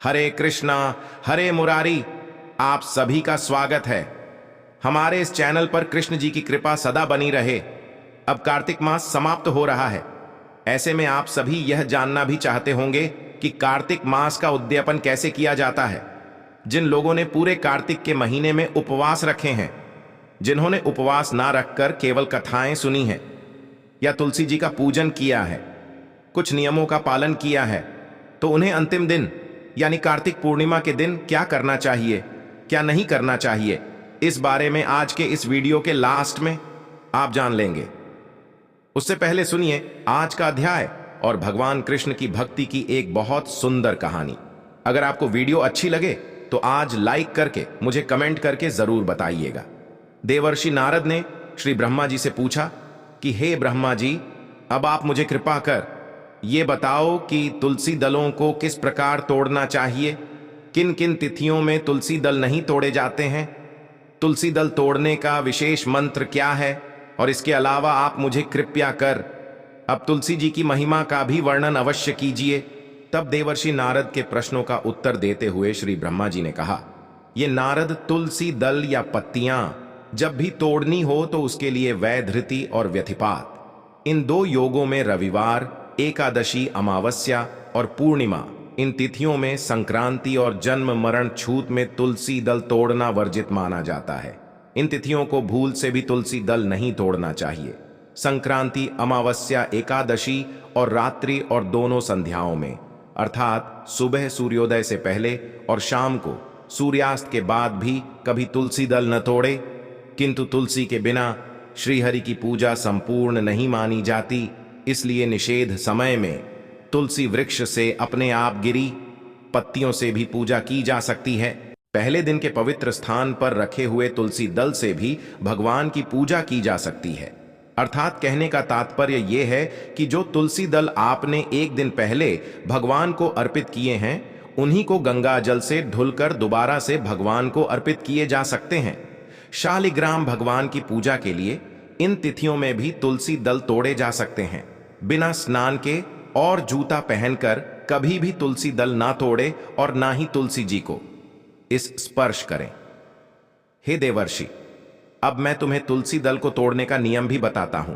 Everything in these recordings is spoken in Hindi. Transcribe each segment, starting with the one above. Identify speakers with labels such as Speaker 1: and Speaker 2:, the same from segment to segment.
Speaker 1: हरे कृष्णा, हरे मुरारी। आप सभी का स्वागत है हमारे इस चैनल पर। कृष्ण जी की कृपा सदा बनी रहे। अब कार्तिक मास समाप्त हो रहा है। ऐसे में आप सभी यह जानना भी चाहते होंगे कि कार्तिक मास का उद्यापन कैसे किया जाता है। जिन लोगों ने पूरे कार्तिक के महीने में उपवास रखे हैं, जिन्होंने उपवास ना रखकर केवल कथाएं सुनी हैं या तुलसी जी का पूजन किया है, कुछ नियमों का पालन किया है, तो उन्हें अंतिम दिन यानी कार्तिक पूर्णिमा के दिन क्या करना चाहिए, क्या नहीं करना चाहिए, इस बारे में आज के इस वीडियो के लास्ट में आप जान लेंगे। उससे पहले सुनिए आज का अध्याय और भगवान कृष्ण की भक्ति की एक बहुत सुंदर कहानी। अगर आपको वीडियो अच्छी लगे तो आज लाइक करके मुझे कमेंट करके जरूर बताइएगा। देवर्षि नारद ने श्री ब्रह्मा जी से पूछा कि हे ब्रह्मा जी, अब आप मुझे कृपा कर ये बताओ कि तुलसी दलों को किस प्रकार तोड़ना चाहिए, किन किन तिथियों में तुलसी दल नहीं तोड़े जाते हैं, तुलसी दल तोड़ने का विशेष मंत्र क्या है, और इसके अलावा आप मुझे कृपया कर अब तुलसी जी की महिमा का भी वर्णन अवश्य कीजिए। तब देवर्षि नारद के प्रश्नों का उत्तर देते हुए श्री ब्रह्मा जी ने कहा, ये नारद, तुलसी दल या पत्तियां जब भी तोड़नी हो तो उसके लिए वैधृति और व्यथिपात, इन दो योगों में रविवार, एकादशी, अमावस्या और पूर्णिमा, इन तिथियों में संक्रांति और जन्म मरण छूत में तुलसी दल तोड़ना वर्जित माना जाता है। इन तिथियों को भूल से भी तुलसी दल नहीं तोड़ना चाहिए। संक्रांति, अमावस्या, एकादशी और रात्रि और दोनों संध्याओं में, अर्थात सुबह सूर्योदय से पहले और शाम को सूर्यास्त के बाद भी कभी तुलसी दल न तोड़े। किंतु तुलसी के बिना श्रीहरि की पूजा संपूर्ण नहीं मानी जाती, इसलिए निषेध समय में तुलसी वृक्ष से अपने आप गिरी पत्तियों से भी पूजा की जा सकती है। पहले दिन के पवित्र स्थान पर रखे हुए तुलसी दल से भी भगवान की पूजा की जा सकती है। अर्थात कहने का तात्पर्य यह है कि जो तुलसी दल आपने एक दिन पहले भगवान को अर्पित किए हैं, उन्हीं को गंगा जल से धुलकर दोबारा से भगवान को अर्पित किए जा सकते हैं। शालिग्राम भगवान की पूजा के लिए इन तिथियों में भी तुलसी दल तोड़े जा सकते हैं। बिना स्नान के और जूता पहनकर कभी भी तुलसी दल ना तोड़े और ना ही तुलसी जी को इस स्पर्श करें। हे देवर्षि, अब मैं तुम्हें तुलसी दल को तोड़ने का नियम भी बताता हूं।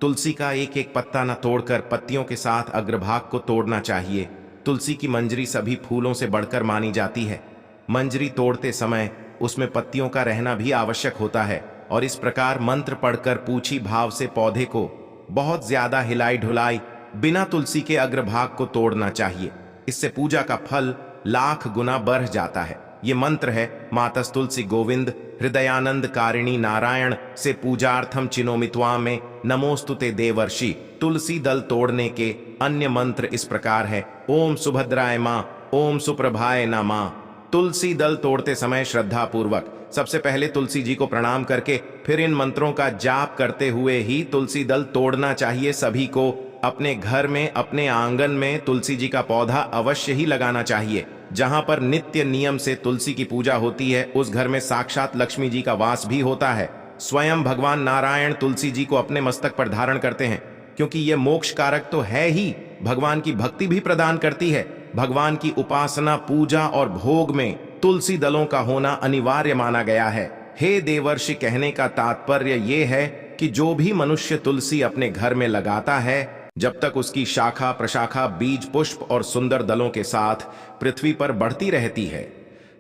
Speaker 1: तुलसी का एक एक पत्ता न तोड़कर पत्तियों के साथ अग्रभाग को तोड़ना चाहिए। तुलसी की मंजरी सभी फूलों से बढ़कर मानी जाती है। मंजरी तोड़ते समय उसमें पत्तियों का रहना भी आवश्यक होता है, और इस प्रकार मंत्र पढ़कर पूछी भाव से पौधे को बहुत ज्यादा हिलाई ढुलाई बिना तुलसी के अग्रभाग को तोड़ना चाहिए। इससे पूजा का फल लाख गुना बढ़ जाता है। ये मंत्र है, मातस तुलसी गोविंद हृदयानंद कारिणी नारायण से पूजार्थम चिनोमित्वा में नमोस्तुते देवर्षि। तुलसी दल तोड़ने के अन्य मंत्र इस प्रकार है, ओम सुभद्राय मां, ओम सुप्रभाय नमः। तुलसी दल तोड़ते समय श्रद्धा पूर्वक सबसे पहले तुलसी जी को प्रणाम करके फिर इन मंत्रों का जाप करते हुए ही तुलसी दल तोड़ना चाहिए। सभी को अपने घर में, अपने आंगन में तुलसी जी का पौधा अवश्य ही लगाना चाहिए। जहां पर नित्य नियम से तुलसी की पूजा होती है, उस घर में साक्षात लक्ष्मी जी का वास भी होता है। स्वयं भगवान नारायण तुलसी जी को अपने मस्तक पर धारण करते हैं, क्योंकि यह मोक्ष कारक तो है ही, भगवान की भक्ति भी प्रदान करती है। भगवान की उपासना, पूजा और भोग में तुलसी दलों का होना अनिवार्य माना गया है। हे देवर्षि, कहने का तात्पर्य यह है कि जो भी मनुष्य तुलसी अपने घर में लगाता है, जब तक उसकी शाखा प्रशाखा, बीज, पुष्प और सुंदर दलों के साथ पृथ्वी पर बढ़ती रहती है,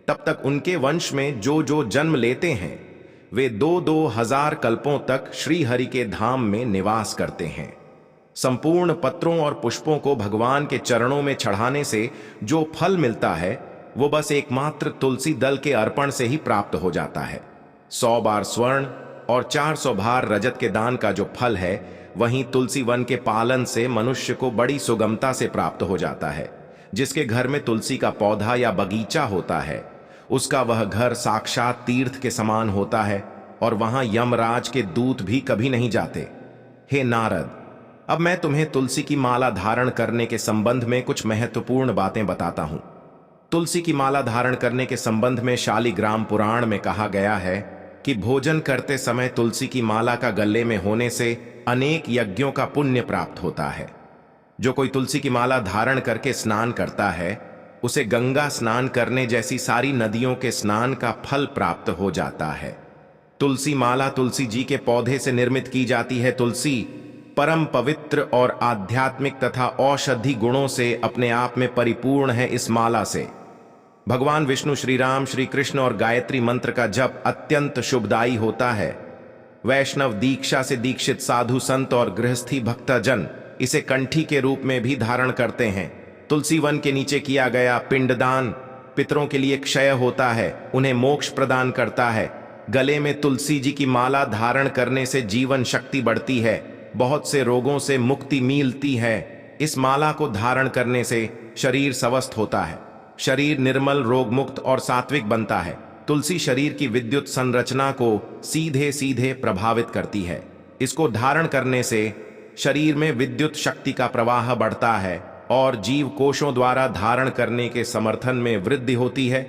Speaker 1: तब तक उनके वंश में जो जो जन्म लेते हैं, वे 2-2 हजार कल्पों तक श्री हरि के धाम में निवास करते हैं। संपूर्ण पत्रों और पुष्पों को भगवान के चरणों में चढ़ाने से जो फल मिलता है, वो बस एकमात्र तुलसी दल के अर्पण से ही प्राप्त हो जाता है। 100 बार स्वर्ण और 400 भार रजत के दान का जो फल है, वहीं तुलसी वन के पालन से मनुष्य को बड़ी सुगमता से प्राप्त हो जाता है। जिसके घर में तुलसी का पौधा या बगीचा होता है, उसका वह घर साक्षात तीर्थ के समान होता है, और वहां यमराज के दूत भी कभी नहीं जाते। हे नारद, अब मैं तुम्हें तुलसी की माला धारण करने के संबंध में कुछ महत्वपूर्ण बातें बताता हूं। तुलसी की माला धारण करने के संबंध में शालिग्राम पुराण में कहा गया है कि भोजन करते समय तुलसी की माला का गले में होने से अनेक यज्ञों का पुण्य प्राप्त होता है। जो कोई तुलसी की माला धारण करके स्नान करता है, उसे गंगा स्नान करने जैसी सारी नदियों के स्नान का फल प्राप्त हो जाता है। तुलसी माला तुलसी जी के पौधे से निर्मित की जाती है। तुलसी परम पवित्र और आध्यात्मिक तथा औषधि गुणों से अपने आप में परिपूर्ण है। इस माला से भगवान विष्णु, श्री राम, श्री कृष्ण और गायत्री मंत्र का जप अत्यंत शुभदायी होता है। वैष्णव दीक्षा से दीक्षित साधु संत और गृहस्थी भक्तजन इसे कंठी के रूप में भी धारण करते हैं। तुलसी वन के नीचे किया गया पिंडदान पितरों के लिए क्षय होता है, उन्हें मोक्ष प्रदान करता है। गले में तुलसी जी की माला धारण करने से जीवन शक्ति बढ़ती है, बहुत से रोगों से मुक्ति मिलती है। इस माला को धारण करने से शरीर स्वस्थ होता है, शरीर निर्मल, रोग मुक्त और सात्विक बनता है। तुलसी शरीर की विद्युत संरचना को सीधे सीधे प्रभावित करती है। इसको धारण करने से शरीर में विद्युत शक्ति का प्रवाह बढ़ता है और जीव कोशों द्वारा धारण करने के समर्थन में वृद्धि होती है।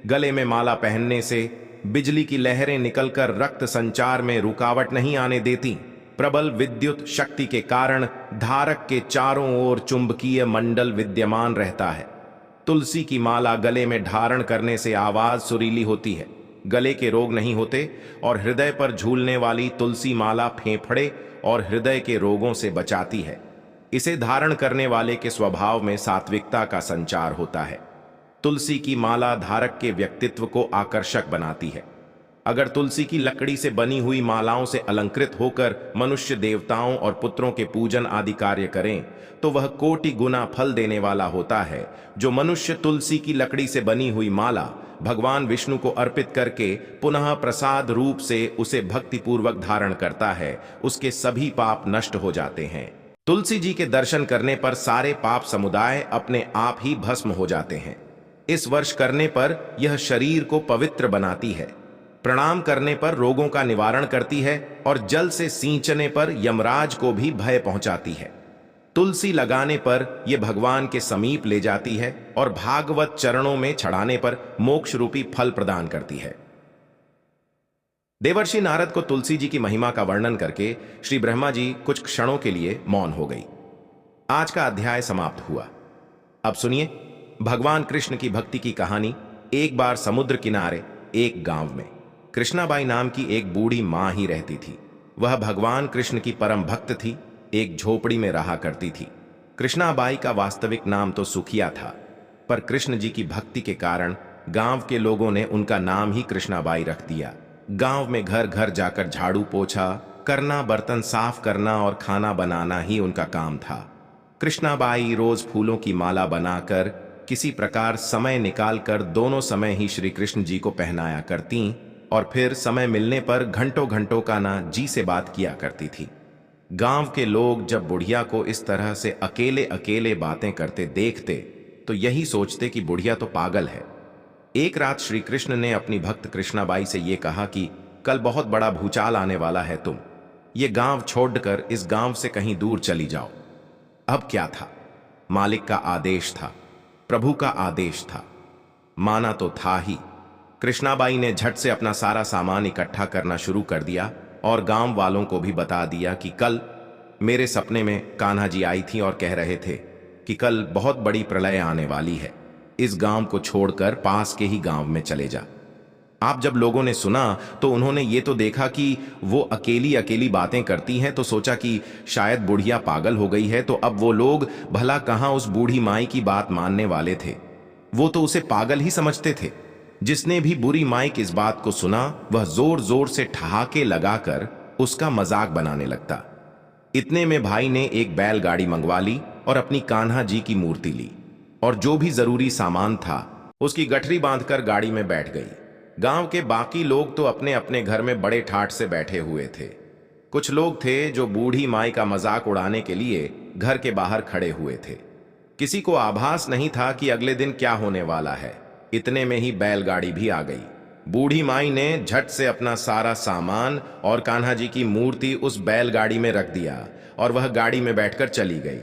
Speaker 1: गले में माला पहनने से बिजली की लहरें निकलकर रक्त संचार में रुकावट नहीं आने देती। प्रबल विद्युत शक्ति के कारण धारक के चारों ओर चुंबकीय मंडल विद्यमान रहता है। तुलसी की माला गले में धारण करने से आवाज सुरीली होती है, गले के रोग नहीं होते और हृदय पर झूलने वाली तुलसी माला फेफड़े और हृदय के रोगों से बचाती है। इसे धारण करने वाले के स्वभाव में सात्विकता का संचार होता है। तुलसी की माला धारक के व्यक्तित्व को आकर्षक बनाती है। अगर तुलसी की लकड़ी से बनी हुई मालाओं से अलंकृत होकर मनुष्य देवताओं और पुत्रों के पूजन आदि कार्य करें तो वह कोटि गुना फल देने वाला होता है। जो मनुष्य तुलसी की लकड़ी से बनी हुई माला भगवान विष्णु को अर्पित करके पुनः प्रसाद रूप से उसे भक्तिपूर्वक धारण करता है, उसके सभी पाप नष्ट हो जाते हैं। तुलसी जी के दर्शन करने पर सारे पाप समुदाय अपने आप ही भस्म हो जाते हैं। इस वर्ष करने पर यह शरीर को पवित्र बनाती है, प्रणाम करने पर रोगों का निवारण करती है और जल से सींचने पर यमराज को भी भय पहुंचाती है। तुलसी लगाने पर यह भगवान के समीप ले जाती है और भागवत चरणों में चढ़ाने पर मोक्ष रूपी फल प्रदान करती है। देवर्षि नारद को तुलसी जी की महिमा का वर्णन करके श्री ब्रह्मा जी कुछ क्षणों के लिए मौन हो गई। आज का अध्याय समाप्त हुआ। अब सुनिए भगवान कृष्ण की भक्ति की कहानी। एक बार समुद्र किनारे एक गांव में कृष्णाबाई नाम की एक बूढ़ी मां ही रहती थी। वह भगवान कृष्ण की परम भक्त थी, एक झोपड़ी में रहा करती थी। कृष्णाबाई का वास्तविक नाम तो सुखिया था, पर कृष्ण जी की भक्ति के कारण गांव के लोगों ने उनका नाम ही कृष्णाबाई रख दिया। गांव में घर घर जाकर झाड़ू पोछा करना, बर्तन साफ करना और खाना बनाना ही उनका काम था। कृष्णाबाई रोज फूलों की माला बनाकर किसी प्रकार समय निकालकर दोनों समय ही श्री कृष्ण जी को पहनाया करती और फिर समय मिलने पर घंटों घंटों का ना जी से बात किया करती थी। गांव के लोग जब बुढ़िया को इस तरह से अकेले अकेले बातें करते देखते तो यही सोचते कि बुढ़िया तो पागल है। एक रात श्री कृष्ण ने अपनी भक्त कृष्णाबाई से यह कहा कि कल बहुत बड़ा भूचाल आने वाला है, तुम ये गांव छोड़कर इस गांव से कहीं दूर चली जाओ। अब क्या था, मालिक का आदेश था, प्रभु का आदेश था, माना तो था ही। कृष्णाबाई ने झट से अपना सारा सामान इकट्ठा करना शुरू कर दिया और गांव वालों को भी बता दिया कि कल मेरे सपने में कान्हा जी आई थी और कह रहे थे कि कल बहुत बड़ी प्रलय आने वाली है, इस गांव को छोड़कर पास के ही गांव में चले जा। आप जब लोगों ने सुना तो उन्होंने ये तो देखा कि वो अकेली अकेली बातें करती हैं, तो सोचा कि शायद बुढ़िया पागल हो गई है। तो अब वो लोग भला कहां उस बूढ़ी माई की बात मानने वाले थे, वो तो उसे पागल ही समझते थे। जिसने भी बुरी माई की इस बात को सुना वह जोर जोर से ठहाके लगाकर उसका मजाक बनाने लगता। इतने में भाई ने एक बैलगाड़ी मंगवा ली और अपनी कान्हा जी की मूर्ति ली और जो भी जरूरी सामान था उसकी गठरी बांधकर गाड़ी में बैठ गई। गांव के बाकी लोग तो अपने अपने घर में बड़े ठाठ से बैठे हुए थे। कुछ लोग थे जो बूढ़ी माई का मजाक उड़ाने के लिए घर के बाहर खड़े हुए थे। किसी को आभास नहीं था कि अगले दिन क्या होने वाला है। इतने में ही बैलगाड़ी भी आ गई। बूढ़ी माई ने झट से अपना सारा सामान और कान्हा जी की मूर्ति उस बैलगाड़ी में रख दिया और वह गाड़ी में बैठकर चली गई।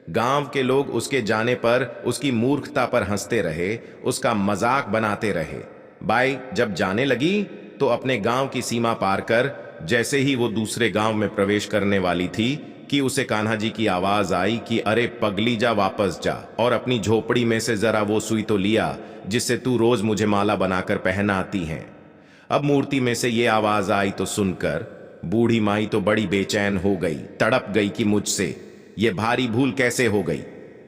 Speaker 1: गांव के लोग उसके जाने पर उसकी मूर्खता पर हंसते रहे, उसका मजाक बनाते रहे। बाई जब जाने लगी तो अपने गांव की सीमा पार कर जैसे ही वो दूसरे गांव में प्रवेश करने वाली थी कि उसे कान्हा जी की आवाज आई कि अरे पगली, जा वापस जा और अपनी झोपड़ी में से जरा वो सुई तो लिया जिससे तू रोज मुझे माला बनाकर पहनाती है। अब मूर्ति में से ये आवाज आई तो सुनकर बूढ़ी माई तो बड़ी बेचैन हो गई, तड़प गई कि मुझसे ये भारी भूल कैसे हो गई।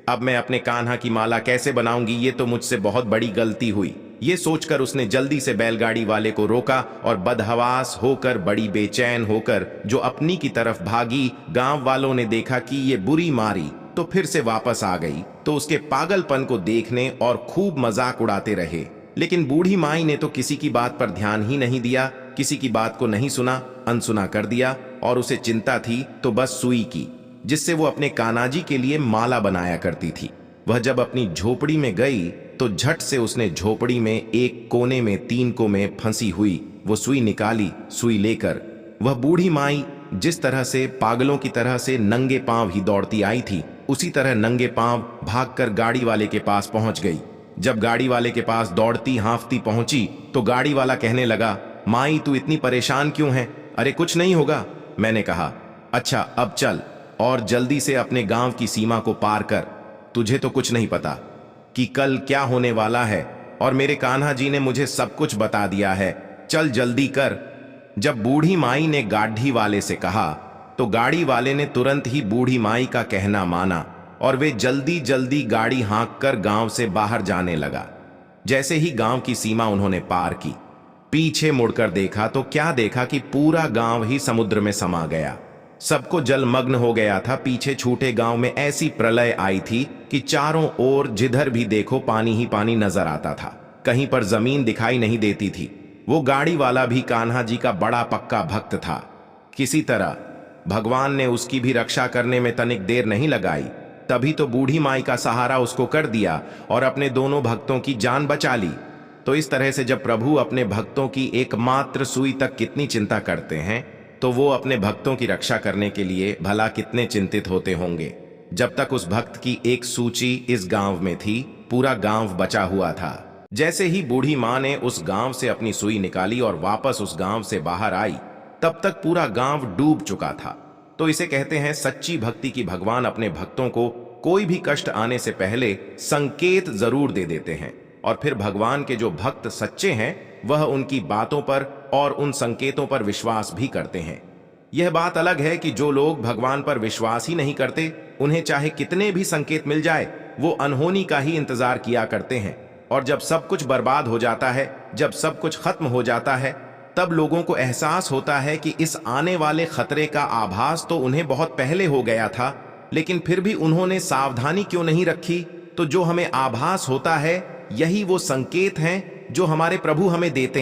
Speaker 1: अब मैं अपने कान्हा की माला कैसे बनाऊंगी, ये तो मुझसे बहुत बड़ी गलती हुई। ये सोचकर उसने जल्दी से बैलगाड़ी वाले को रोका और बदहवास होकर, बड़ी बेचैन होकर जो अपनी की तरफ भागी। गांव वालों ने देखा कि ये बुरी मारी तो फिर से वापस आ गई, तो उसके पागलपन को देखने और खूब मजाक उड़ाते रहे। लेकिन बूढ़ी माई ने तो किसी की बात पर ध्यान ही नहीं दिया, किसी की बात को नहीं सुना, अनसुना कर दिया। और उसे चिंता थी तो बस सुई की, जिससे वो अपने कान्हाजी के लिए माला बनाया करती थी। वह जब अपनी झोपड़ी में गई तो झट से उसने झोपड़ी में एक कोने में 3 को में फंसी हुई वो सुई निकाली। सुई लेकर वह बूढ़ी माई जिस तरह से पागलों की तरह से नंगे पांव ही दौड़ती आई थी, उसी तरह नंगे पांव भागकर गाड़ी वाले के पास पहुंच गई। जब गाड़ी वाले के पास दौड़ती हांफती पहुंची तो गाड़ी वाला कहने लगा, माई तू इतनी परेशान क्यों है? अरे कुछ नहीं होगा। मैंने कहा, अच्छा अब चल और जल्दी से अपने गांव की सीमा को पार कर। तुझे तो कुछ नहीं पता कि कल क्या होने वाला है, और मेरे कान्हा जी ने मुझे सब कुछ बता दिया है। चल जल्दी कर। जब बूढ़ी माई ने गाड़ी वाले से कहा तो गाड़ी वाले ने तुरंत ही बूढ़ी माई का कहना माना और वे जल्दी जल्दी गाड़ी हाँक कर गांव से बाहर जाने लगा। जैसे ही गांव की सीमा उन्होंने पार की, पीछे मुड़कर देखा तो क्या देखा कि पूरा गांव ही समुद्र में समा गया। सबको जलमग्न हो गया था। पीछे छूटे गांव में ऐसी प्रलय आई थी कि चारों ओर जिधर भी देखो पानी ही पानी नजर आता था, कहीं पर जमीन दिखाई नहीं देती थी। वो गाड़ी वाला भी कान्हा जी का बड़ा पक्का भक्त था। किसी तरह भगवान ने उसकी भी रक्षा करने में तनिक देर नहीं लगाई। तभी तो बूढ़ी माई का सहारा उसको कर दिया और अपने दोनों भक्तों की जान बचा ली। तो इस तरह से जब प्रभु अपने भक्तों की एकमात्र सुई तक कितनी चिंता करते हैं, तो वो अपने भक्तों की रक्षा करने के लिए भला कितने चिंतित होते होंगे। जब तक उस भक्त की एक सूची इस गांव में थी, पूरा गांव बचा हुआ था। जैसे ही बूढ़ी मां ने उस गांव से अपनी सुई निकाली और वापस उस गांव से बाहर आई, तब तक पूरा गांव डूब चुका था। तो इसे कहते हैं सच्ची भक्ति की भगवान अपने भक्तों को कोई भी कष्ट आने से पहले संकेत जरूर दे देते हैं, और फिर भगवान के जो भक्त सच्चे हैं वह उनकी बातों पर और उन संकेतों पर विश्वास भी करते हैं। यह बात अलग है कि जो लोग भगवान पर विश्वास ही नहीं करते, उन्हें चाहे कितने भी संकेत मिल जाए, वो अनहोनी का ही इंतजार किया करते हैं। और जब सब कुछ बर्बाद हो जाता है, जब सब कुछ खत्म हो जाता है, तब लोगों को एहसास होता है कि इस आने वाले खतरे का आभास तो उन्हें बहुत पहले हो गया था, लेकिन फिर भी उन्होंने सावधानी क्यों नहीं रखी। तो जो हमें आभास होता है, यही वो संकेत हैं जो हमारे प्रभु हमें देते हैं।